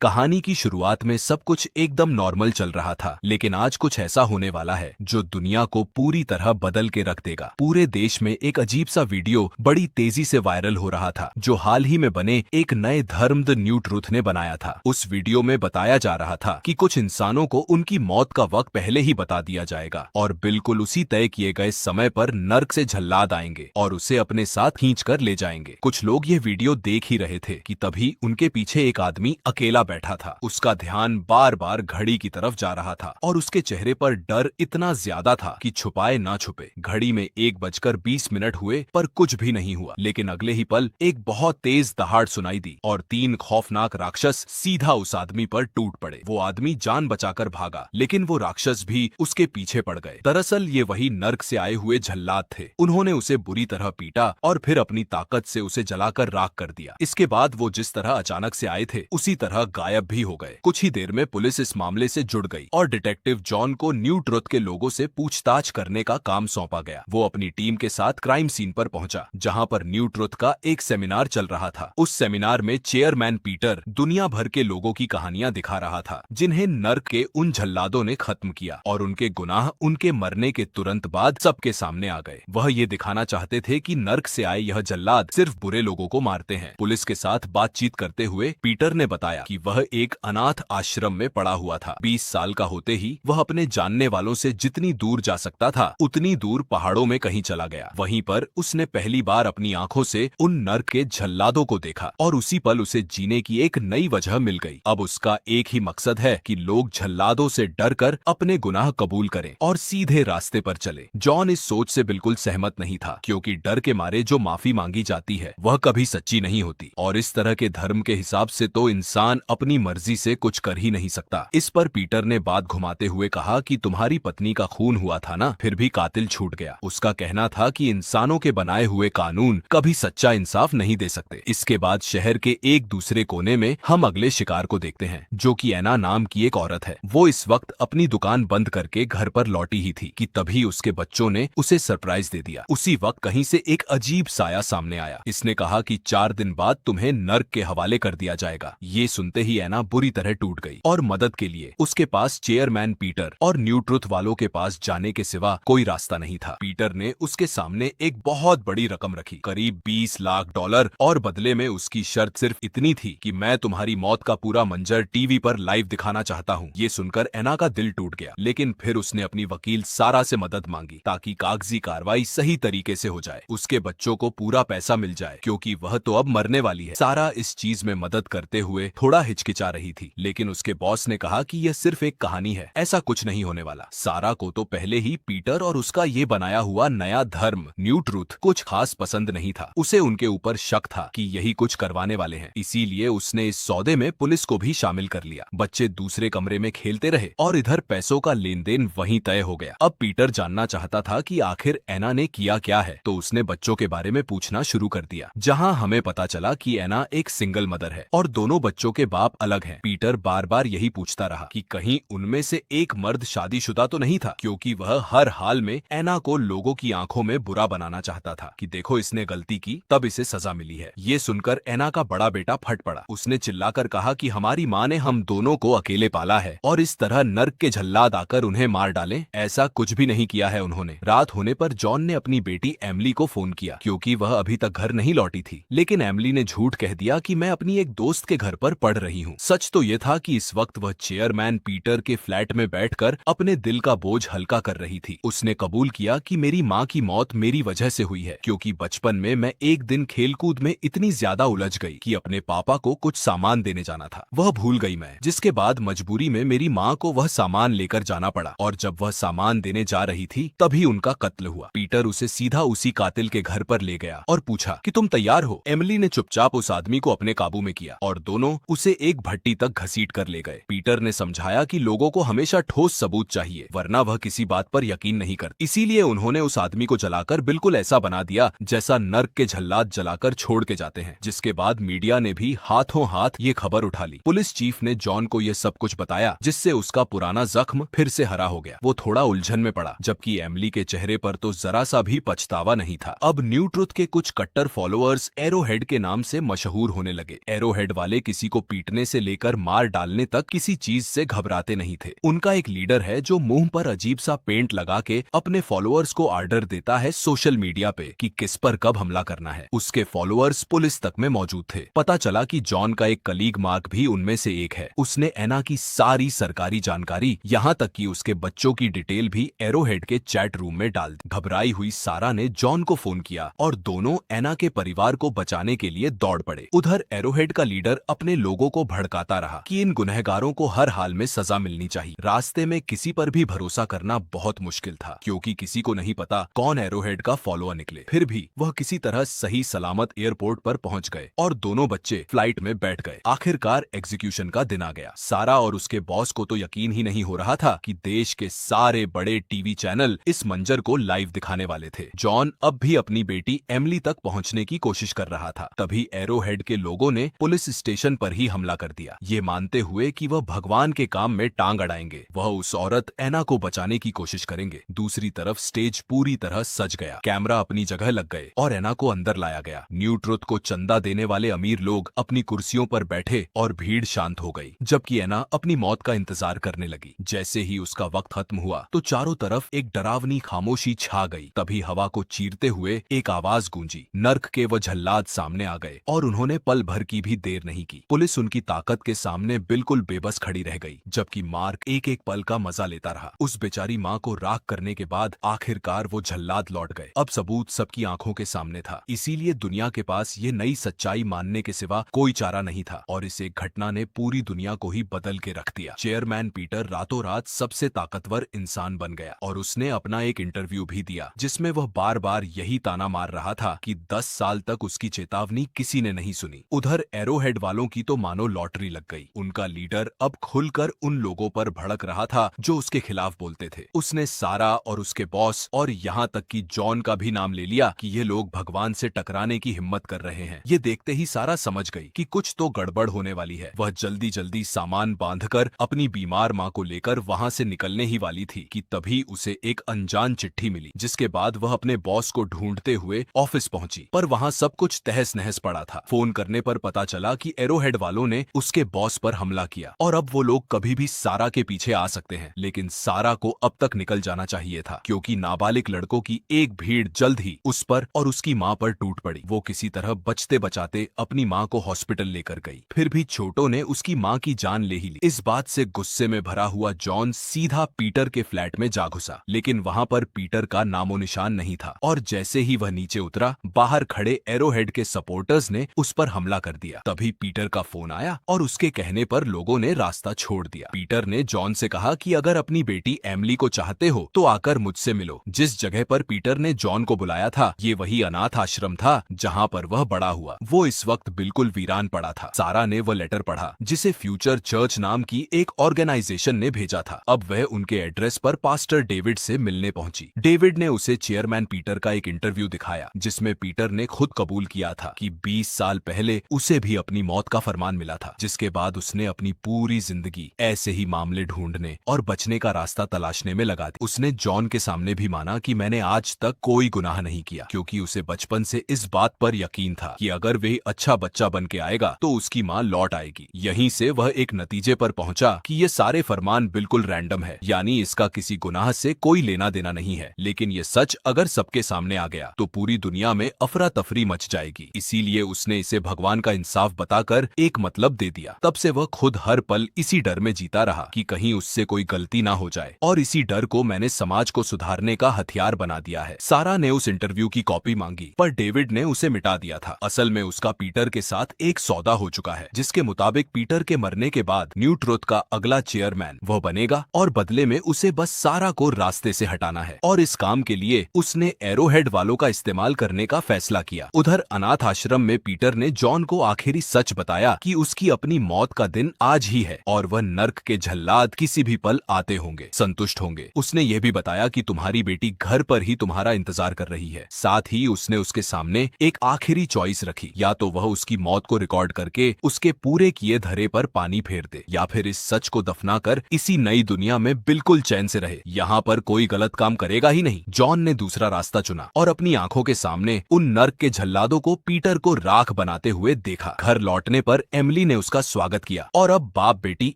कहानी की शुरुआत में सब कुछ एकदम नॉर्मल चल रहा था, लेकिन आज कुछ ऐसा होने वाला है जो दुनिया को पूरी तरह बदल के रख देगा। पूरे देश में एक अजीब सा वीडियो बड़ी तेजी से वायरल हो रहा था, जो हाल ही में बने एक नए धर्म द न्यू ट्रुथ ने बनाया था। उस वीडियो में बताया जा रहा था कि कुछ इंसानों को उनकी मौत का वक्त पहले ही बता दिया जाएगा और बिल्कुल उसी तय किए गए समय पर नर्क से झल्लाद आएंगे और उसे अपने साथ खींच कर ले जाएंगे। कुछ लोग ये वीडियो देख ही रहे थे कि तभी उनके पीछे एक आदमी अकेला बैठा था। उसका ध्यान बार बार घड़ी की तरफ जा रहा था और उसके चेहरे पर डर इतना ज्यादा था कि छुपाए ना छुपे। घड़ी में 1:20 हुए पर कुछ भी नहीं हुआ, लेकिन अगले ही पल एक बहुत तेज दहाड़ सुनाई दी और 3 खौफनाक राक्षस सीधा उस आदमी पर टूट पड़े। वो आदमी जान बचाकर भागा, लेकिन वो राक्षस भी उसके पीछे पड़ गए। दरअसल ये वही नर्क से आए हुए झल्लाद थे। उन्होंने उसे बुरी तरह पीटा और फिर अपनी ताकत से उसे जलाकर राख कर दिया। इसके बाद वो जिस तरह अचानक से आए थे उसी तरह गायब भी हो गए। कुछ ही देर में पुलिस इस मामले से जुड़ गई और डिटेक्टिव जॉन को न्यू ट्रुथ के लोगों से पूछताछ करने का काम सौंपा गया। वो अपनी टीम के साथ क्राइम सीन पर पहुंचा, जहां पर न्यू ट्रुथ का एक सेमिनार चल रहा था। उस सेमिनार में चेयरमैन पीटर दुनिया भर के लोगों की कहानियां दिखा रहा था, जिन्हें नर्क के उन झल्लादों ने खत्म किया और उनके गुनाह उनके मरने के तुरंत बाद सबके सामने आ गए। वह ये दिखाना चाहते थे कि नर्क से आए यह जल्लाद सिर्फ बुरे लोगों को मारते हैं। पुलिस के साथ बातचीत करते हुए पीटर ने बताया कि वह एक अनाथ आश्रम में पड़ा हुआ था। 20 साल का होते ही वह अपने जानने वालों से जितनी दूर जा सकता था उतनी दूर पहाड़ों में कहीं चला गया। वहीं पर उसने पहली बार अपनी आंखों से उन नर्क के झल्लादों को देखा और उसी पल उसे जीने की एक नई वजह मिल गई। अब उसका एक ही मकसद है कि लोग झल्लादों से डरकर अपने गुनाह कबूल करें और सीधे रास्ते पर चले। जॉन इस सोच से बिल्कुल सहमत नहीं था, क्योंकि डर के मारे जो माफी मांगी जाती है वह कभी सच्ची नहीं होती और इस तरह के धर्म के हिसाब से तो इंसान अपनी मर्जी से कुछ कर ही नहीं सकता। इस पर पीटर ने बात घुमाते हुए कहा कि तुम्हारी पत्नी का खून हुआ था ना, फिर भी कातिल छूट गया। उसका कहना था कि इंसानों के बनाए हुए कानून कभी सच्चा इंसाफ नहीं दे सकते। इसके बाद शहर के एक दूसरे कोने में हम अगले शिकार को देखते हैं, जो कि एना नाम की एक औरत है। वो इस वक्त अपनी दुकान बंद करके घर पर लौटी ही थी कि तभी उसके बच्चों ने उसे सरप्राइज दे दिया। उसी वक्त कहीं से एक अजीब साया सामने आया। इसने कहा कि 4 दिन बाद तुम्हें नर्क के हवाले कर दिया जाएगा। ये सुनते ही एना बुरी तरह टूट गई और मदद के लिए उसके पास चेयरमैन पीटर और न्यू ट्रुथ वालों के पास जाने के सिवा कोई रास्ता नहीं था। पीटर ने उसके सामने एक बहुत बड़ी रकम रखी, करीब $20 लाख, और बदले में उसकी शर्त सिर्फ इतनी थी कि मैं तुम्हारी मौत का पूरा मंजर टीवी पर लाइव दिखाना चाहता हूँ। ये सुनकर एना का दिल टूट गया, लेकिन फिर उसने अपनी वकील सारा से मदद मांगी ताकि कागजी कार्रवाई सही तरीके से हो जाए, उसके बच्चों को पूरा पैसा मिल जाए, क्योंकि वह तो अब मरने वाली है। सारा इस चीज में मदद करते हुए थोड़ा हिचकिचा रही थी, लेकिन उसके बॉस ने कहा कि यह सिर्फ एक कहानी है, ऐसा कुछ नहीं होने वाला। सारा को तो पहले ही पीटर और उसका ये बनाया हुआ नया धर्म न्यू ट्रुथ कुछ खास पसंद नहीं था। उसे उनके ऊपर शक था कि यही कुछ करवाने वाले हैं, इसीलिए उसने इस सौदे में पुलिस को भी शामिल कर लिया। बच्चे दूसरे कमरे में खेलते रहे और इधर पैसों का लेन देन वहीं तय हो गया। अब पीटर जानना चाहता था कि आखिर एना ने किया क्या है, तो उसने बच्चों के बारे में पूछना शुरू कर दिया, जहाँ हमें पता चला कि एना एक सिंगल मदर है और दोनों बच्चों के बाप अलग हैं। पीटर बार बार यही पूछता रहा कि कहीं उनमें से एक मर्द शादीशुदा तो नहीं था, क्योंकि वह हर हाल में एना को लोगों की आंखों में बुरा बनाना चाहता था कि देखो इसने गलती की तब इसे सजा मिली है। ये सुनकर एना का बड़ा बेटा फट पड़ा। उसने चिल्लाकर कहा कि हमारी माँ ने हम दोनों को अकेले पाला है और इस तरह नर्क के झल्लाद आकर उन्हें मार डालें, ऐसा कुछ भी नहीं किया है उन्होंने। रात होने पर जॉन ने अपनी बेटी एमिली को फोन किया, क्योंकि वह अभी तक घर नहीं लौटी थी, लेकिन एमिली ने झूठ कह दिया कि मैं अपनी एक दोस्त के घर पर पढ़ रही हूँ। सच तो ये था कि इस वक्त वह चेयरमैन पीटर के फ्लैट में बैठकर अपने दिल का बोझ हल्का कर रही थी। उसने कबूल किया कि मेरी माँ की मौत मेरी वजह से हुई है, क्योंकि बचपन में मैं एक दिन खेलकूद में इतनी ज्यादा उलझ गई कि अपने पापा को कुछ सामान देने जाना था, वह भूल गई मैं, जिसके बाद मजबूरी में मेरी माँ को वह सामान लेकर जाना पड़ा और जब वह सामान देने जा रही थी तभी उनका कत्ल हुआ। पीटर उसे सीधा उसी कातिल के घर पर ले गया और पूछा कि तुम तैयार हो। एमिली ने चुपचाप उस आदमी को अपने काबू में किया और दोनों उसे एक भट्टी तक घसीट कर ले गए। पीटर ने समझाया कि लोगों को हमेशा ठोस सबूत चाहिए, वरना वह किसी बात पर यकीन नहीं करते। इसीलिए उन्होंने उस आदमी को जलाकर बिल्कुल ऐसा बना दिया जैसा नर्क के झल्लाद जलाकर छोड़ के जाते हैं, जिसके बाद मीडिया ने भी हाथों हाथ ये खबर उठा ली। पुलिस चीफ ने जॉन को ये सब कुछ बताया, जिससे उसका पुराना जख्म फिर से हरा हो गया। वो थोड़ा उलझन में पड़ा, जबकि एमिली के चेहरे पर तो जरा सा भी पछतावा नहीं था। अब न्यू ट्रुथ के कुछ कट्टर फॉलोअर्स एरोहेड के नाम से मशहूर होने लगे। एरोहेड वाले किसी को पीटने पीटने से लेकर मार डालने तक किसी चीज से घबराते नहीं थे। उनका एक लीडर है जो मुंह पर अजीब सा पेंट लगा के अपने फॉलोअर्स को ऑर्डर देता है सोशल मीडिया पे कि किस पर कब हमला करना है। उसके फॉलोअर्स पुलिस तक में मौजूद थे। पता चला कि जॉन का एक कलीग मार्क भी उनमें से एक है। उसने एना की सारी सरकारी जानकारी, यहाँ तक कि उसके बच्चों की डिटेल भी एरोहेड के चैट रूम में डाल दी। घबराई हुई सारा ने जॉन को फोन किया और दोनों एना के परिवार को बचाने के लिए दौड़ पड़े। उधर एरोहेड का लीडर अपने लोगों को भड़काता रहा कि इन गुनहगारों को हर हाल में सजा मिलनी चाहिए। रास्ते में किसी पर भी भरोसा करना बहुत मुश्किल था, क्योंकि किसी को नहीं पता कौन एरोहेड का फॉलोअर निकले। फिर भी वह किसी तरह सही सलामत एयरपोर्ट पर पहुंच गए और दोनों बच्चे फ्लाइट में बैठ गए। आखिरकार एग्जीक्यूशन का दिन आ गया। सारा और उसके बॉस को तो यकीन ही नहीं हो रहा था कि देश के सारे बड़े टीवी चैनल इस मंजर को लाइव दिखाने वाले थे। जॉन अब भी अपनी बेटी एमिली तक पहुंचने की कोशिश कर रहा था। तभी एरोहेड के लोगों ने पुलिस स्टेशन पर ही हमला कर दिया, ये मानते हुए कि वह भगवान के काम में टांग अड़ाएंगे। वह उस औरत एना को बचाने की कोशिश करेंगे। दूसरी तरफ स्टेज पूरी तरह सज गया, कैमरा अपनी जगह लग गए और एना को अंदर लाया गया। न्यू ट्रुथ को चंदा देने वाले अमीर लोग अपनी कुर्सियों पर बैठे और भीड़ शांत हो गई, जबकि एना अपनी मौत का इंतजार करने लगी। जैसे ही उसका वक्त खत्म हुआ तो चारों तरफ एक डरावनी खामोशी छा गई। तभी हवा को चीरते हुए एक आवाज गूंजी। नर्क के वो जल्लाद सामने आ गए और उन्होंने पल भर की भी देर नहीं की। पुलिस उनकी ताकत के सामने बिल्कुल बेबस खड़ी रह गई, जबकि मार्क एक एक पल का मजा लेता रहा। उस बेचारी माँ को राख करने के बाद आखिरकार वो जल्लाद लौट गए। अब सबूत सबकी आंखों के सामने था, इसीलिए दुनिया के पास ये नई सच्चाई मानने के सिवा कोई चारा नहीं था और इस एक घटना ने पूरी दुनिया को ही बदल के रख दिया। चेयरमैन पीटर रातों रात सबसे ताकतवर इंसान बन गया और उसने अपना एक इंटरव्यू भी दिया, जिसमें वह बार बार यही ताना मार रहा था कि 10 साल तक उसकी चेतावनी किसी ने नहीं सुनी। उधर एरोहेड वालों की तो मानो लॉटरी लग गई। उनका लीडर अब खुलकर उन लोगों पर भड़क रहा था जो उसके खिलाफ बोलते थे। उसने सारा और उसके बॉस और यहाँ तक कि जॉन का भी नाम ले लिया कि ये लोग भगवान से टकराने की हिम्मत कर रहे हैं। ये देखते ही सारा समझ गई कि कुछ तो गड़बड़ होने वाली है। वह जल्दी जल्दी सामान बांधकर अपनी बीमार माँ को लेकर वहां से निकलने ही वाली थी कि तभी उसे एक अनजान चिट्ठी मिली, जिसके बाद वह अपने बॉस को ढूंढते हुए ऑफिस पहुंची। पर वहां सब कुछ तहस नहस पड़ा था। फोन करने पर पता चला कि एरोहेड वालों ने उसके बॉस पर हमला किया और अब वो लोग कभी भी सारा के पीछे आ सकते हैं। लेकिन सारा को अब तक निकल जाना चाहिए था, क्योंकि नाबालिग लड़कों की एक भीड़ जल्द ही उस पर और उसकी माँ पर टूट पड़ी। वो किसी तरह बचते बचाते अपनी माँ को हॉस्पिटल लेकर गई। फिर भी छोटों ने उसकी माँ की जान ले ही ली। इस बात से गुस्से में भरा हुआ जॉन सीधा पीटर के फ्लैट में जा घुसा, लेकिन वहां पर पीटर का नामो निशान नहीं था और जैसे ही वह नीचे उतरा, बाहर खड़े एरोहेड के सपोर्टर्स ने उस पर हमला कर दिया। तभी पीटर का फोन आया और उसके कहने पर लोगों ने रास्ता छोड़ दिया। पीटर ने जॉन से कहा कि अगर अपनी बेटी एमिली को चाहते हो तो आकर मुझसे मिलो। जिस जगह पर पीटर ने जॉन को बुलाया था, ये वही अनाथ आश्रम था जहाँ पर वह बड़ा हुआ। वो इस वक्त बिल्कुल वीरान पड़ा था। सारा ने वह लेटर पढ़ा जिसे फ्यूचर चर्च नाम की एक ऑर्गेनाइजेशन ने भेजा था। अब वह उनके एड्रेस पर पास्टर डेविड से मिलने पहुंची। डेविड ने उसे चेयरमैन पीटर का एक इंटरव्यू दिखाया, जिसमें पीटर ने खुद कबूल किया था कि 20 साल पहले उसे भी अपनी मौत का फरमान मिला था, जिसके बाद उसने अपनी पूरी जिंदगी ऐसे ही मामले ढूंढने और बचने का रास्ता तलाशने में लगा दी। उसने जॉन के सामने भी माना कि मैंने आज तक कोई गुनाह नहीं किया, क्योंकि उसे बचपन से इस बात पर यकीन था कि अगर वे अच्छा बच्चा बन के आएगा तो उसकी माँ लौट आएगी। यहीं से वह एक नतीजे पर पहुंचा कि ये सारे फरमान बिल्कुल रैंडम है, यानी इसका किसी गुनाह से कोई लेना देना नहीं है। लेकिन ये सच अगर सबके सामने आ गया तो पूरी दुनिया में अफरा तफरी मच जाएगी। इसीलिए उसने इसे भगवान का इंसाफ बताकर एक मतलब दे दिया। तब से वह खुद हर पल इसी डर में जीता रहा कि कहीं उससे कोई गलती ना हो जाए, और इसी डर को मैंने समाज को सुधारने का हथियार बना दिया है। सारा ने उस इंटरव्यू की कॉपी मांगी, पर डेविड ने उसे मिटा दिया था। असल में उसका पीटर के साथ एक सौदा हो चुका है, जिसके मुताबिक पीटर के मरने के बाद न्यू ट्रुथ का अगला चेयरमैन वह बनेगा और बदले में उसे बस सारा को रास्ते से हटाना है। और इस काम के लिए उसने एरोहेड वालों का इस्तेमाल करने का फैसला किया। उधर अनाथ आश्रम में पीटर ने जॉन को आखिरी सच बताया कि उसकी अपनी मौत का दिन आज ही है और वह नर्क के जल्लाद किसी भी पल आते होंगे, संतुष्ट होंगे। उसने ये भी बताया कि तुम्हारी बेटी घर पर ही तुम्हारा इंतजार कर रही है। साथ ही उसने उसके सामने एक आखिरी चॉइस रखी, या तो वह उसकी मौत को रिकॉर्ड करके उसके पूरे किए धरे पर पानी फेर दे, या फिर इस सच को दफनाकर इसी नई दुनिया में बिल्कुल चैन से रहे। यहाँ पर कोई गलत काम करेगा ही नहीं। जॉन ने दूसरा रास्ता चुना और अपनी आंखों के सामने उन नर्क के जल्लादों को पीटर को राख बनाते हुए देखा। घर लौटने पर एमिली फैमिली ने उसका स्वागत किया और अब बाप बेटी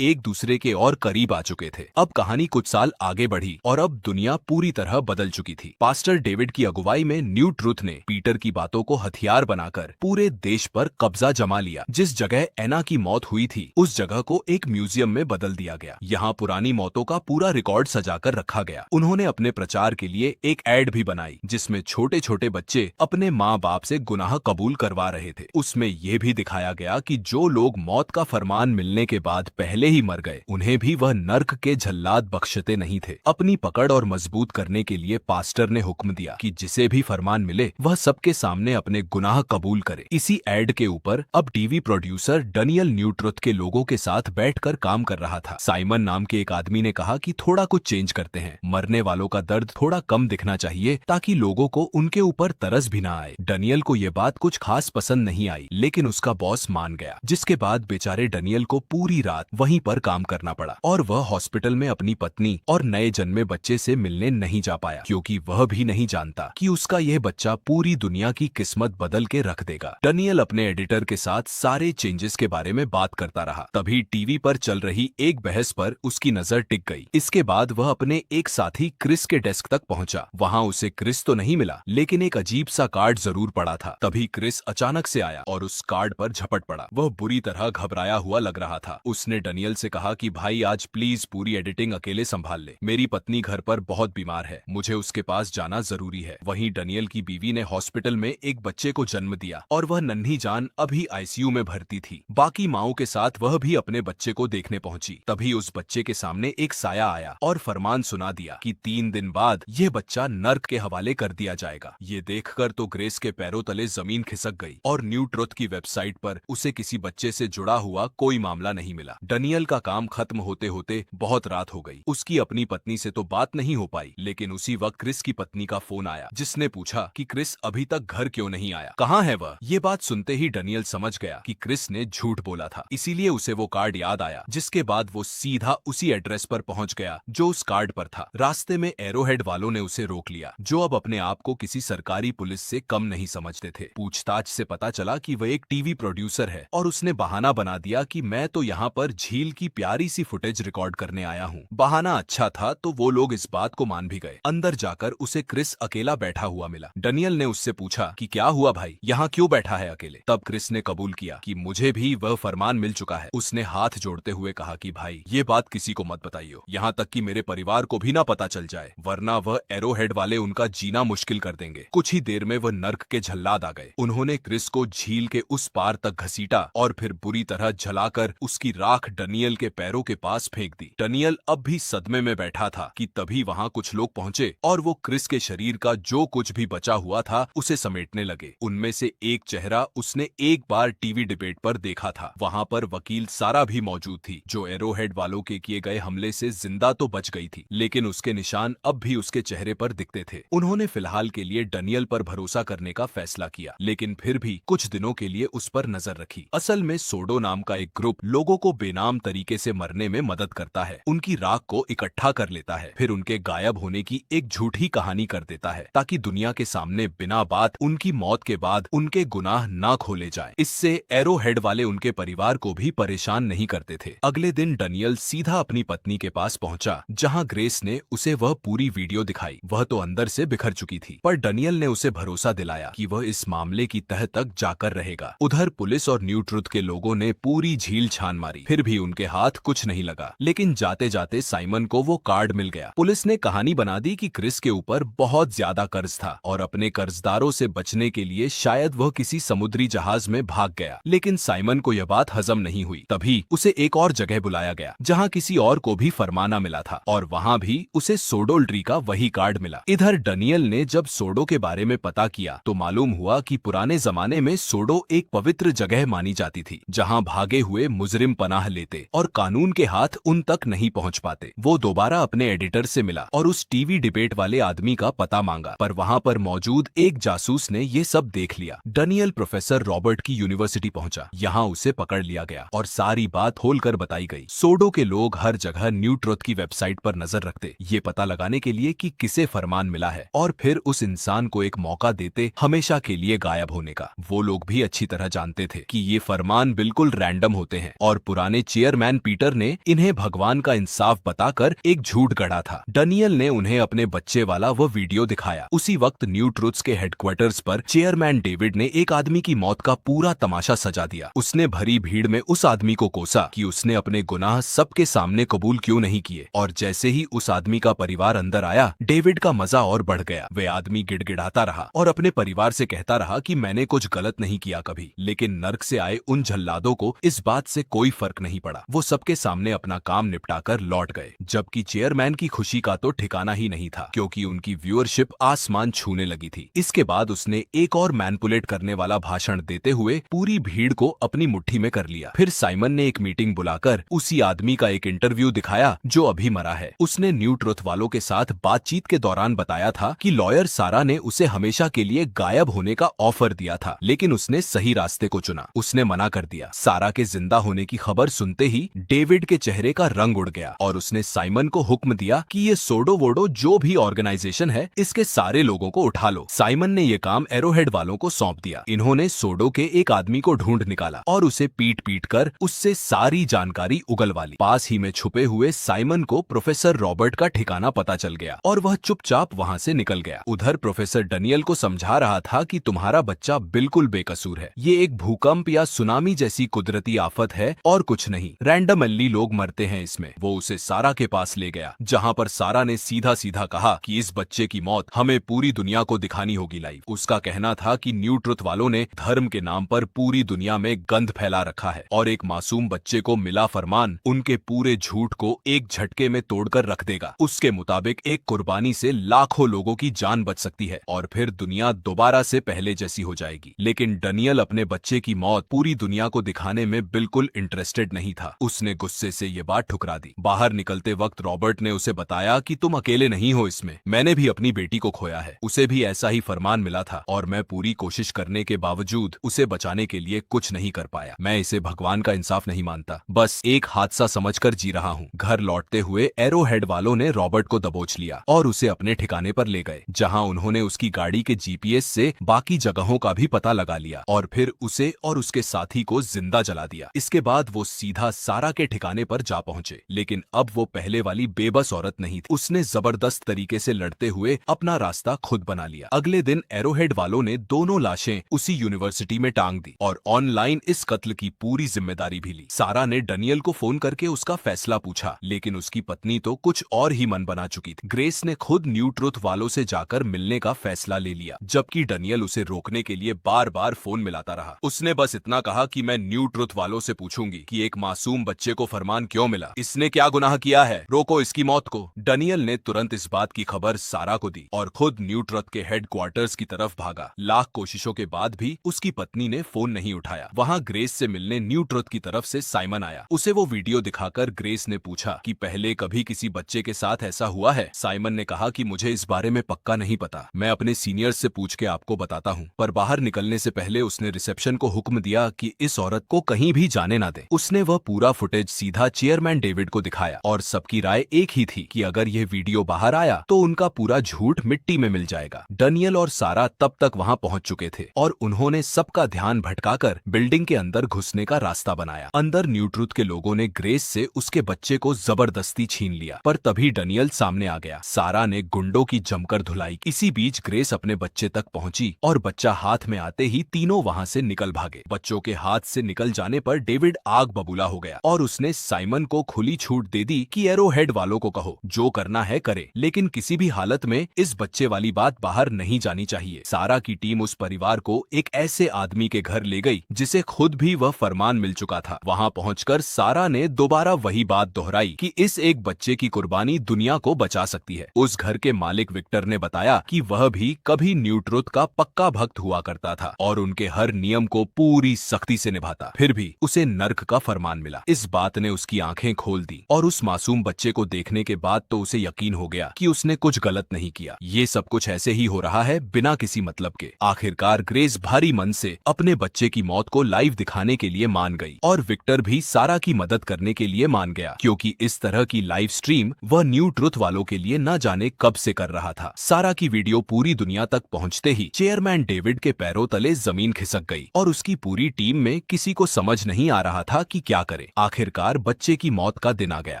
एक दूसरे के और करीब आ चुके थे। अब कहानी कुछ साल आगे बढ़ी और अब दुनिया पूरी तरह बदल चुकी थी। पास्टर डेविड की अगुवाई में न्यू ट्रुथ ने पीटर की बातों को हथियार बनाकर पूरे देश पर कब्जा जमा लिया। जिस जगह एना की मौत हुई थी उस जगह को एक म्यूजियम में बदल दिया गया। यहाँ पुरानी मौतों का पूरा रिकॉर्ड सजाकर रखा गया। उन्होंने अपने प्रचार के लिए एक एड भी बनाई जिसमें छोटे छोटे बच्चे अपने माँ बाप से गुनाह कबूल करवा रहे थे। उसमें यह भी दिखाया गया कि जो लोग मौत का फरमान मिलने के बाद पहले ही मर गए उन्हें भी वह नर्क के झल्लाद बख्शते नहीं थे। अपनी पकड़ और मजबूत करने के लिए पास्टर ने हुक्म दिया कि जिसे भी फरमान मिले वह सबके सामने अपने गुनाह कबूल करे। इसी एड के ऊपर अब TV producer Daniel new truth के लोगों के साथ बैठकर काम कर रहा था। साइमन नाम के एक आदमी ने कहा कि थोड़ा कुछ चेंज करते हैं, मरने वालों का दर्द थोड़ा कम दिखना चाहिए ताकि लोगों को उनके ऊपर तरस भी ना आए। डैनियल को यह बात कुछ खास पसंद नहीं आई लेकिन उसका बॉस मान गया, जिसके बाद बेचारे डैनियल को पूरी रात वहीं पर काम करना पड़ा और वह हॉस्पिटल में अपनी पत्नी और नए जन्मे बच्चे से मिलने नहीं जा पाया क्योंकि वह भी नहीं जानता कि उसका यह बच्चा पूरी दुनिया की किस्मत बदल के रख देगा। डैनियल अपने एडिटर के साथ सारे चेंजेस के बारे में बात करता रहा। तभी टीवी पर चल रही एक बहस पर उसकी नजर टिक गई। इसके बाद वह अपने एक साथी क्रिस के डेस्क तक पहुंचा। वहां उसे क्रिस तो नहीं मिला लेकिन एक अजीब सा कार्ड जरूर पड़ा था। तभी क्रिस अचानक से आया और उस कार्ड पर झपट पड़ा। वह बुरी तरह घबराया हुआ लग रहा था। उसने डैनियल से कहा कि भाई आज प्लीज पूरी एडिटिंग अकेले संभाल ले, मेरी पत्नी घर पर बहुत बीमार है, मुझे उसके पास जाना जरूरी है। वहीं डैनियल की बीवी ने हॉस्पिटल में एक बच्चे को जन्म दिया और वह नन्ही जान अभी आईसीयू में भर्ती थी। बाकी माओं के साथ वह भी अपने बच्चे को देखने पहुंची। तभी उस बच्चे के सामने एक साया आया और फरमान सुना दिया कि 3 दिन बाद यह बच्चा नर्क के हवाले कर दिया जाएगा। ये देखकर तो ग्रेस के पैरों तले जमीन खिसक गई और न्यू ट्रुथ की वेबसाइट पर उसे किसी बच्चे से जुड़ा हुआ कोई मामला नहीं मिला। डैनियल का काम खत्म होते होते बहुत रात हो गई। उसकी अपनी पत्नी से तो बात नहीं हो पाई लेकिन उसी वक्त क्रिस की पत्नी का फोन आया जिसने पूछा कि क्रिस अभी तक घर क्यों नहीं आया, कहाँ है वह। ये बात सुनते ही डैनियल समझ गया कि क्रिस ने झूठ बोला था, इसीलिए उसे वो कार्ड याद आया। जिसके बाद वो सीधा उसी एड्रेस पर पहुंच गया जो उस कार्ड पर था। रास्ते में एरोहेड वालों ने उसे रोक लिया जो अब अपने आप को किसी सरकारी पुलिस से कम नहीं समझते थे। पूछताछ से पता चला कि वह एक टीवी प्रोड्यूसर है और उसने बहाना बना दिया कि मैं तो यहाँ पर झील की प्यारी सी फुटेज रिकॉर्ड करने आया हूँ। बहाना अच्छा था तो वो लोग इस बात को मान भी गए। अंदर जाकर उसे क्रिस अकेला बैठा हुआ मिला। डैनियल ने उससे पूछा कि क्या हुआ भाई, यहाँ क्यों बैठा है अकेले। तब क्रिस ने कबूल किया कि मुझे भी वह फरमान मिल चुका है। उसने हाथ जोड़ते हुए कहा कि भाई ये बात किसी को मत बताइयो, यहाँ तक कि मेरे परिवार को भी ना पता चल जाए वरना वह एरोहेड वाले उनका जीना मुश्किल कर देंगे। कुछ ही देर में वह नर्क के झल्लाद आ गए। उन्होंने क्रिस को झील के उस पार तक घसीटा और फिर बुरी तरह जलाकर उसकी राख डैनियल के पैरों के पास फेंक दी। डैनियल अब भी सदमे में बैठा था कि तभी वहां कुछ लोग पहुंचे और वो क्रिस के शरीर का जो कुछ भी बचा हुआ था उसे समेटने लगे। उनमें से एक चेहरा उसने एक बार टीवी डिबेट पर देखा था। वहां पर वकील सारा भी मौजूद थी जो एरोहेड वालों के किए गए हमले से जिंदा तो बच गई थी लेकिन उसके निशान अब भी उसके चेहरे पर दिखते थे। उन्होंने फिलहाल के लिए डैनियल पर भरोसा करने का फैसला किया लेकिन फिर भी कुछ दिनों के लिए उस पर नजर रखी। असल में सोडो नाम का एक ग्रुप लोगों को बेनाम तरीके से मरने में मदद करता है, उनकी राख को इकट्ठा कर लेता है, फिर उनके गायब होने की एक झूठी कहानी कर देता है ताकि दुनिया के सामने बिना बात उनकी मौत के बाद उनके गुनाह ना खोले जाए। इससे एरोहेड वाले उनके परिवार को भी परेशान नहीं करते थे। अगले दिन डैनियल सीधा अपनी पत्नी के पास पहुंचा जहां ग्रेस ने उसे वह पूरी वीडियो दिखाई। वह तो अंदर से बिखर चुकी थी पर डैनियल ने उसे भरोसा दिलाया कि वह इस मामले की तह तक जाकर रहेगा। उधर पुलिस और न्यू ट्रुथ के लोगों ने पूरी झील छान मारी फिर भी उनके हाथ कुछ नहीं लगा। लेकिन जाते जाते साइमन को वो कार्ड मिल गया। पुलिस ने कहानी बना दी कि क्रिस के ऊपर बहुत ज्यादा कर्ज था और अपने कर्जदारों से बचने के लिए शायद वह किसी समुद्री जहाज में भाग गया। लेकिन साइमन को यह बात हजम नहीं हुई। तभी उसे एक और जगह बुलाया गया जहां किसी और को भी फरमाना मिला था और वहां भी उसे सोडोल्ट्री का वही कार्ड मिला। इधर डैनियल ने जब सोडो के बारे में पता किया तो मालूम हुआ कि पुराने जमाने में सोडो एक पवित्र जगह मानी जाती थी जहां भागे हुए मुजरिम पनाह लेते और कानून के हाथ उन तक नहीं पहुंच पाते। वो दोबारा अपने एडिटर से मिला और उस टीवी डिबेट वाले आदमी का पता मांगा पर वहां पर मौजूद एक जासूस ने ये सब देख लिया। डैनियल प्रोफेसर रॉबर्ट की यूनिवर्सिटी पहुंचा। यहाँ उसे पकड़ लिया गया और सारी बात खोलकर बताई गई। सोडो के लोग हर जगह न्यू ट्रुथ की वेबसाइट पर नजर रखते ये पता लगाने के लिए कि किसे फरमान मिला है और फिर उस इंसान को एक मौका देते हमेशा के लिए गायब होने का। वो लोग भी अच्छी तरह जानते थे कि ये फरमान भगवान बिल्कुल रैंडम होते हैं और पुराने चेयरमैन पीटर ने इन्हें भगवान का इंसाफ बताकर एक झूठ गढ़ा था। डैनियल ने उन्हें अपने बच्चे वाला वो वीडियो दिखाया। उसी वक्त न्यू ट्रुथ्स के हेडक्वार्टर्स पर चेयरमैन डेविड ने एक आदमी की मौत का पूरा तमाशा सजा दिया। उसने भरी भीड़ में उस आदमी को कोसा कि उसने अपने गुनाह सबके सामने कबूल क्यों नहीं किए, और जैसे ही उस आदमी का परिवार अंदर आया, डेविड का मजा और बढ़ गया। वे आदमी गिड़गिड़ाता रहा और अपने परिवार से कहता रहा कि मैंने कुछ गलत नहीं किया कभी। लेकिन नर्क से आए उन जल्लादों को इस बात से कोई फर्क नहीं पड़ा। वो सबके सामने अपना काम निपटाकर लौट गए, जबकि चेयरमैन की खुशी का तो ठिकाना ही नहीं था, क्योंकि उनकी व्यूअरशिप आसमान छूने लगी थी। इसके बाद उसने एक और मैनिपुलेट करने वाला भाषण देते हुए पूरी भीड़ को अपनी मुट्ठी में कर लिया। फिर साइमन ने एक मीटिंग बुलाकर उसी आदमी का एक इंटरव्यू दिखाया जो अभी मरा है। उसने न्यू ट्रुथ वालों के साथ बातचीत के दौरान बताया था कि लॉयर सारा ने उसे हमेशा के लिए गायब होने का ऑफर दिया था, लेकिन उसने सही रास्ते को चुना। उसने मना कर दिया। सारा के जिंदा होने की खबर सुनते ही डेविड के चेहरे का रंग उड़ गया और उसने साइमन को हुक्म दिया कि ये सोडो वोडो जो भी ऑर्गेनाइजेशन है, इसके सारे लोगों को उठा लो। साइमन ने ये काम एरोहेड वालों को सौंप दिया। इन्होंने सोडो के एक आदमी को ढूंढ निकाला और उसे पीट पीट कर उससे सारी जानकारी उगलवा ली। पास ही में छुपे हुए साइमन को प्रोफेसर रॉबर्ट का ठिकाना पता चल गया और वह चुपचाप वहां से निकल गया। उधर प्रोफेसर डैनियल को समझा रहा था कि तुम्हारा बच्चा बिल्कुल बेकसूर है। ये एक भूकंप या सुनामी जैसी कुदरती आफत है और कुछ नहीं। रैंडमली लोग मरते हैं इसमें। वो उसे सारा के पास ले गया, जहां पर सारा ने सीधा सीधा कहा कि इस बच्चे की मौत हमें पूरी दुनिया को दिखानी होगी लाइव। उसका कहना था कि न्यू ट्रुथ वालों ने धर्म के नाम पर पूरी दुनिया में गंद फैला रखा है और एक मासूम बच्चे को मिला फरमान उनके पूरे झूठ को एक झटके में तोड़कर रख देगा। उसके मुताबिक एक कुर्बानी से लाखों लोगों की जान बच सकती है और फिर दुनिया दोबारा से पहले जैसी हो जाएगी। लेकिन डैनियल अपने बच्चे की मौत पूरी दुनिया को दिखाने में बिल्कुल इंटरेस्टेड नहीं था। उसने गुस्से से ये बात ठुकरा दी। बाहर निकलते वक्त रॉबर्ट ने उसे बताया कि तुम अकेले नहीं हो इसमें, मैंने भी अपनी बेटी को खोया है। उसे भी ऐसा ही फरमान मिला था और मैं पूरी कोशिश करने के बावजूद उसे बचाने के लिए कुछ नहीं कर पाया। मैं इसे भगवान का इंसाफ नहीं मानता, बस एक हादसा समझकर जी रहा हूँ। घर लौटते हुए एरोहेड वालों ने रॉबर्ट को दबोच लिया और उसे अपने ठिकाने पर ले गए, जहाँ उन्होंने उसकी गाड़ी के जीपीएस से बाकी जगहों का भी पता लगा लिया और फिर उसे और उसके साथी को जिंदा जला दिया। इसके बाद वो सीधा सारा के ठिकाने पर जा पहुंचे, लेकिन अब वो पहले वाली बेबस औरत नहीं थी। उसने जबरदस्त तरीके से लड़ते हुए अपना रास्ता खुद बना लिया। अगले दिन एरोहेड वालों ने दोनों लाशें उसी यूनिवर्सिटी में टांग दी और ऑनलाइन इस कत्ल की पूरी जिम्मेदारी भी ली। सारा ने डैनियल को फोन करके उसका फैसला पूछा, लेकिन उसकी पत्नी तो कुछ और ही मन बना चुकी थी। ग्रेस ने खुद न्यू ट्रुथ वालों से जाकर मिलने का फैसला ले लिया, जबकि डैनियल उसे रोकने के लिए बार बार फोन मिलाता रहा। उसने बस इतना कहा कि मैं न्यू ट्रुथ वालों से पूछूंगी कि एक मासूम बच्चे को फरमान क्यों मिला, इसने क्या गुनाह किया है, रोको इसकी मौत को। डैनियल ने तुरंत इस बात की खबर सारा को दी और खुद न्यू ट्रुथ के हेडक्वार्टर्स की तरफ भागा। लाख कोशिशों के बाद भी उसकी पत्नी ने फोन नहीं उठाया। वहाँ ग्रेस से मिलने न्यू ट्रुथ की तरफ से साइमन आया। उसे वो वीडियो दिखाकर ग्रेस ने पूछा कि पहले कभी किसी बच्चे के साथ ऐसा हुआ है। साइमन ने कहा कि मुझे इस बारे में पक्का नहीं पता, मैं अपने सीनियर्स से पूछ के आपको बताता हूँ। पर बाहर निकलने से पहले उसने रिसेप्शन को हुक्म दिया कि इस औरत को कहीं भी जाने ना दे। उसने वह पूरा फुटेज सीधा चेयरमैन डेविड को दिखाया और सबकी राय एक ही थी कि अगर यह वीडियो बाहर आया तो उनका पूरा झूठ मिट्टी में मिल जाएगा। डैनियल और सारा तब तक वहां पहुंच चुके थे और उन्होंने सबका ध्यान भटकाकर बिल्डिंग के अंदर घुसने का रास्ता बनाया। अंदर न्यू ट्रुथ के लोगों ने ग्रेस से उसके बच्चे को जबरदस्ती छीन लिया, पर तभी डैनियल सामने आ गया। सारा ने गुंडों की जमकर धुलाई। इसी बीच ग्रेस अपने बच्चे तक पहुंची और बच्चा हाथ में आते ही तीनों वहां से निकल भागे। बच्चों के हाथ से निकल जाने पर डेविड आग बबूला हो गया और उसने साइमन को खुली छूट दे दी कि एरोहेड वालों को कहो जो करना है करे, लेकिन किसी भी हालत में इस बच्चे वाली बात बाहर नहीं जानी चाहिए। सारा की टीम उस परिवार को एक ऐसे आदमी के घर ले गई जिसे खुद भी वह फरमान मिल चुका था। वहां पहुंचकर सारा ने दोबारा वही बात दोहराई कि इस एक बच्चे की कुर्बानी दुनिया को बचा सकती है। उस घर के मालिक विक्टर ने बताया कि वह भी कभी न्यू ट्रुथ का पक्का भक्त हुआ करता था और उनके हर नियम को पूरी सख्ती से निभाता। फिर भी उसे नर्क का फरमान मिला। इस बात ने उसकी आंखें खोल दी और उस मासूम बच्चे को देखने के बाद तो उसे यकीन हो गया कि उसने कुछ गलत नहीं किया। ये सब कुछ ऐसे ही हो रहा है बिना किसी मतलब के। आखिरकार ग्रेस भारी मन से अपने बच्चे की मौत को लाइव दिखाने के लिए मान गई और विक्टर भी सारा की मदद करने के लिए मान गया, क्योंकि इस तरह की लाइव स्ट्रीम वह न्यू ट्रुथ वालों के लिए न जाने कब से कर रहा था। सारा की वीडियो पूरी दुनिया तक पहुंचते ही चेयरमैन डेविड के पैरों तले जमीन खिसक गई और उसकी पूरी टीम में में किसी को समझ नहीं आ रहा था कि क्या करे। आखिरकार बच्चे की मौत का दिन आ गया।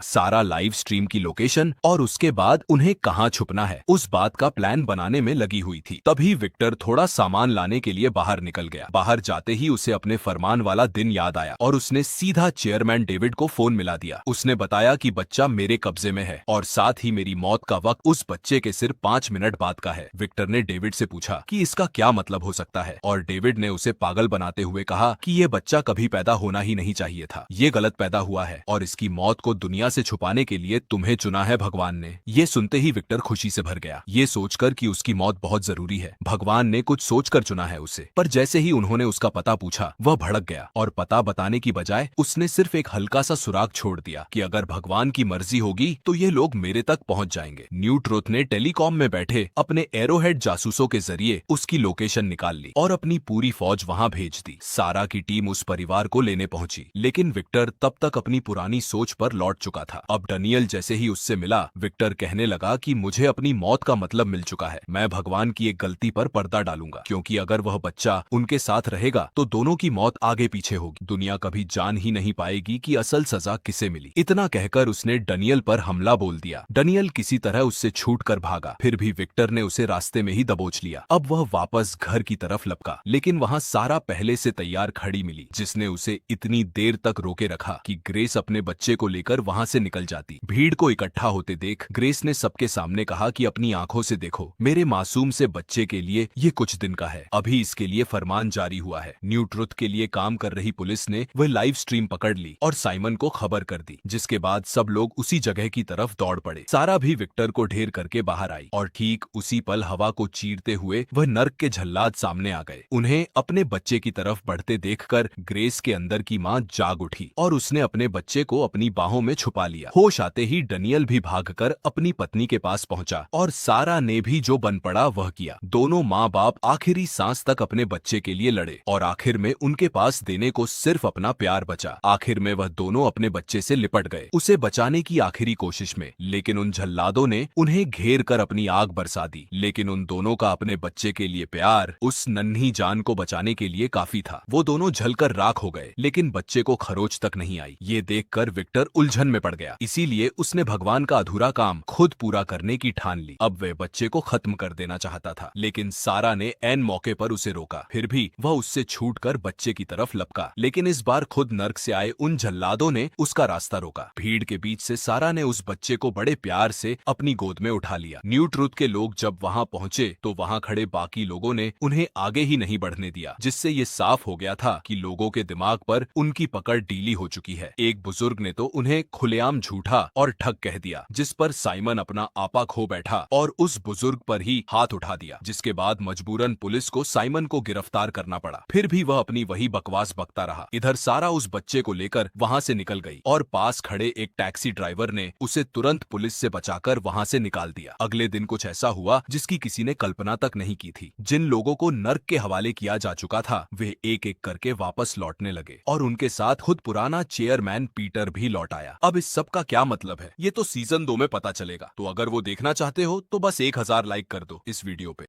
सारा लाइव स्ट्रीम की लोकेशन और उसके बाद उन्हें कहाँ छुपना है उस बात का प्लान बनाने में लगी हुई थी। तभी विक्टर थोड़ा सामान लाने के लिए बाहर निकल गया। बाहर जाते ही उसे अपने फरमान वाला दिन याद आया और उसने सीधा चेयरमैन डेविड को फोन मिला दिया। उसने बताया कि बच्चा मेरे कब्जे में है और साथ ही मेरी मौत का वक्त उस बच्चे के सिर्फ 5 मिनट बाद का है। विक्टर ने डेविड से पूछा कि इसका क्या मतलब हो सकता है और डेविड ने उसे पागल बनाते हुए कहा कि ये बच्चा कभी पैदा होना ही नहीं चाहिए था, ये गलत पैदा हुआ है और इसकी मौत को दुनिया से छुपाने के लिए तुम्हें चुना है भगवान ने। ये सुनते ही विक्टर खुशी से भर गया, ये सोचकर कि उसकी मौत बहुत जरूरी है, भगवान ने कुछ सोचकर चुना है उसे। पर जैसे ही उन्होंने उसका पता पूछा वह भड़क गया और पता बताने की बजाय उसने सिर्फ एक हल्का सा सुराग छोड़ दिया कि अगर भगवान की मर्जी होगी तो ये लोग मेरे तक पहुंच जाएंगे। न्यू ट्रुथ ने टेलीकॉम में बैठे अपने एरोहेड जासूसों के जरिए उसकी लोकेशन निकाल ली और अपनी पूरी फौज वहां भेज दी। सारा की टीम उस परिवार को लेने पहुंची, लेकिन विक्टर तब तक अपनी पुरानी सोच पर लौट चुका था। अब डैनियल जैसे ही उससे मिला, विक्टर कहने लगा कि मुझे अपनी मौत का मतलब मिल चुका है, मैं भगवान की एक गलती पर पर्दा डालूंगा, क्योंकि अगर वह बच्चा उनके साथ रहेगा तो दोनों की मौत आगे पीछे होगी, दुनिया कभी जान ही नहीं पाएगी कि असल सजा किसे मिली। इतना कहकर उसने डैनियल पर हमला बोल दिया। डैनियल किसी तरह उससे छूटकर भागा, फिर भी विक्टर ने उसे रास्ते में ही दबोच लिया। अब वह वापस घर की तरफ लपका, लेकिन वहां सारा पहले से तैयार खड़ी मिली, जिसने उसे इतनी देर तक रोके रखा कि ग्रेस अपने बच्चे को लेकर वहां से निकल जाती। भीड़ को इकट्ठा होते देख ग्रेस ने सबके सामने कहा कि अपनी आंखों से देखो, मेरे मासूम से बच्चे के लिए ये कुछ दिन का है, अभी इसके लिए फरमान जारी हुआ है। न्यू ट्रुथ के लिए काम कर रही पुलिस ने वह लाइव स्ट्रीम पकड़ ली और साइमन को खबर कर दी, जिसके बाद सब लोग उसी जगह की तरफ दौड़ पड़े। सारा भी विक्टर को ढेर करके बाहर आई और ठीक उसी पल हवा को चीरते हुए वह नर्क के जल्लाद सामने आ गए। उन्हें अपने बच्चे की तरफ बढ़ते देखकर ग्रेस के अंदर की मां जाग उठी और उसने अपने बच्चे को अपनी बाहों में छुपा लिया। होश आते ही डैनियल भी भागकर अपनी पत्नी के पास पहुंचा और सारा ने भी जो बन पड़ा वह किया। दोनों माँ बाप आखिरी सांस तक अपने बच्चे के लिए लड़े और आखिर में उनके पास देने को सिर्फ अपना प्यार बचा। आखिर में वह दोनों अपने बच्चे से लिपट गए, उसे बचाने की आखिरी कोशिश में, लेकिन उन जल्लादों ने उन्हें घेर कर अपनी आग बरसा दी। लेकिन उन दोनों का अपने बच्चे के लिए प्यार उस नन्ही जान को बचाने के लिए काफी था। वो दोनों जलकर राख हो गए, लेकिन बच्चे को खरोच तक नहीं आई। ये देखकर विक्टर उलझन में पड़ गया, इसीलिए उसने भगवान का अधूरा काम खुद पूरा करने की ठान ली। अब वह बच्चे को खत्म कर देना चाहता था, लेकिन सारा ने ऐन मौके पर उसे रोका। फिर भी वह उससे छूटकर बच्चे की तरफ लपका, लेकिन इस बार खुद नर्क से आए उन जल्लादों ने उसका रास्ता रोका। भीड़ के बीच से सारा ने उस बच्चे को बड़े प्यार से अपनी गोद में उठा लिया। न्यू ट्रुथ के लोग जब वहां पहुंचे तो वहां खड़े बाकी लोगों ने उन्हें आगे ही नहीं बढ़ने दिया, जिससे ये साफ हो गया था कि लोगों के दिमाग पर उनकी पकड़ ढीली हो चुकी है। एक बुजुर्ग ने तो उन्हें खुलेआम झूठा और ठग कह दिया, जिस पर साइमन अपना आपा खो बैठा और उस बुजुर्ग पर ही हाथ उठा दिया, जिसके बाद मजबूरन पुलिस को साइमन को गिरफ्तार करना पड़ा। फिर भी वह अपनी वही बकवास बकता रहा। इधर सारा उस बच्चे को लेकर वहां से निकल गई और पास खड़े एक टैक्सी ड्राइवर ने उसे तुरंत पुलिस से बचाकर वहां से निकाल दिया। अगले दिन कुछ ऐसा हुआ जिसकी किसी ने कल्पना तक नहीं की थी। जिन लोगों को नर्क के हवाले किया जा चुका था वे एक एक करके वापस लौटने लगे और उनके साथ खुद पुराना चेयरमैन पीटर भी लौट आया। अब इस सब का क्या मतलब है ये तो सीजन 2 में पता चलेगा, तो अगर वो देखना चाहते हो तो बस 1000 लाइक कर दो इस वीडियो पे।